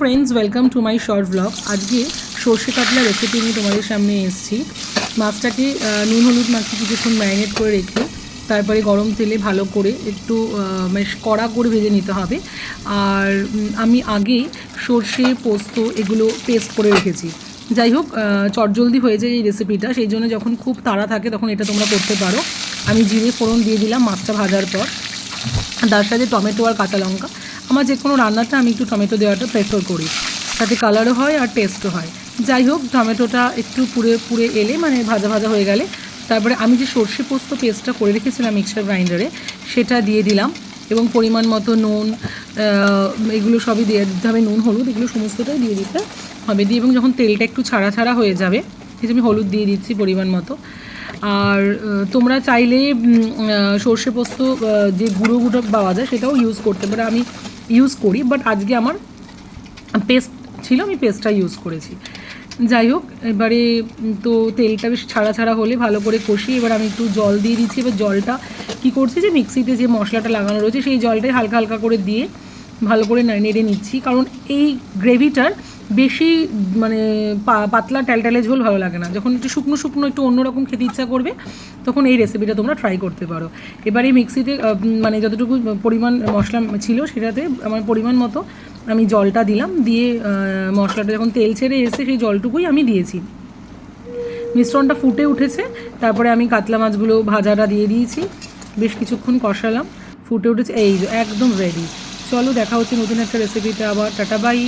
Friends welcome to my short blog. आज के সর্ষে কাতলা রেসিপি নিয়ে তোমাদের সামনে এসেছি। মাছটাকে নুন হলুদ মাখিয়ে কিছুক্ষণ ম্যারিনেট করে রেখে তারপরে গরম তেলে ভালো করে একটু বেশ কড়া করে ভেজে নিতে হবে। আর আমি আগেই সর্ষে পোস্ত এগুলো পেস্ট করে রেখেছি। যাই হোক, চটজলদি হয়ে যায় এই রেসিপিটা, সেই জন্য যখন খুব তাড়া থাকে তখন এটা তোমরা করতে পারো। আমি জিরে ফোড়ন দিয়ে দিলাম মাছটা ভাজার পর, তার সাথে টমেটো আর কাঁচা লঙ্কা। আমার যে কোনো রান্নাটা আমি একটু টমেটো দেওয়াটা প্রেফার করি, তাতে কালারও হয় আর টেস্টও হয়। যাই হোক, টমেটোটা একটু পুড়ে এলে মানে ভাজা ভাজা হয়ে গেলে তারপরে আমি যে সর্ষে পোস্ত পেস্টটা করে রেখেছিলাম মিক্সার গ্রাইন্ডারে সেটা দিয়ে দিলাম এবং পরিমাণ মতো নুন, এগুলো সবই দিয়ে দিতে হবে। নুন হলুদ এগুলো সমস্তটাই দিয়ে দিতে হবে দিয়ে, এবং যখন তেলটা একটু ছাড়া ছাড়া হয়ে যাবে আমি হলুদ দিয়ে দিচ্ছি পরিমাণ মতো। আর তোমরা চাইলে সর্ষে পোস্ত যে গুঁড়ো পাওয়া যায় সেটাও ইউজ করতে পারো, আমি ইউজ করি, বাট আজকে আমার পেস্ট ছিল, আমি পেস্টটা ইউজ করেছি। যাই হোক, এবারে তো তেলটা বেশ ছাড়া ছাড়া হলে ভালো করে কষি। এবার আমি একটু জল দিয়ে দিচ্ছি। এবার জলটা কী করছি, যে মিক্সিতে যে মশলাটা লাগানো রয়েছে সেই জলটাই হালকা হালকা করে দিয়ে ভালো করে নেড়ে নিচ্ছি। কারণ এই গ্রেভিটার বেশি মানে পাতলা ট্যালট্যালে ঝোল ভালো লাগে না। যখন একটু শুকনো শুকনো একটু অন্যরকম খেতে ইচ্ছা করবে তখন এই রেসিপিটা তোমরা ট্রাই করতে পারো। এবার এই মিক্সিতে মানে যতটুকু পরিমাণ মশলা ছিল সেটাতে আমার পরিমাণ মতো আমি জলটা দিলাম, দিয়ে মশলাটা যখন তেল ছেড়ে এসে সেই জলটুকুই আমি দিয়েছি। মিশ্রণটা ফুটে উঠেছে, তারপরে আমি কাতলা মাছগুলো ভাজাটা দিয়ে দিয়েছি, বেশ কিছুক্ষণ কষালাম, ফুটে উঠেছে, এই একদম রেডি। চলো দেখা হচ্ছে নতুন একটা রেসিপিতে আবার। Tata bye.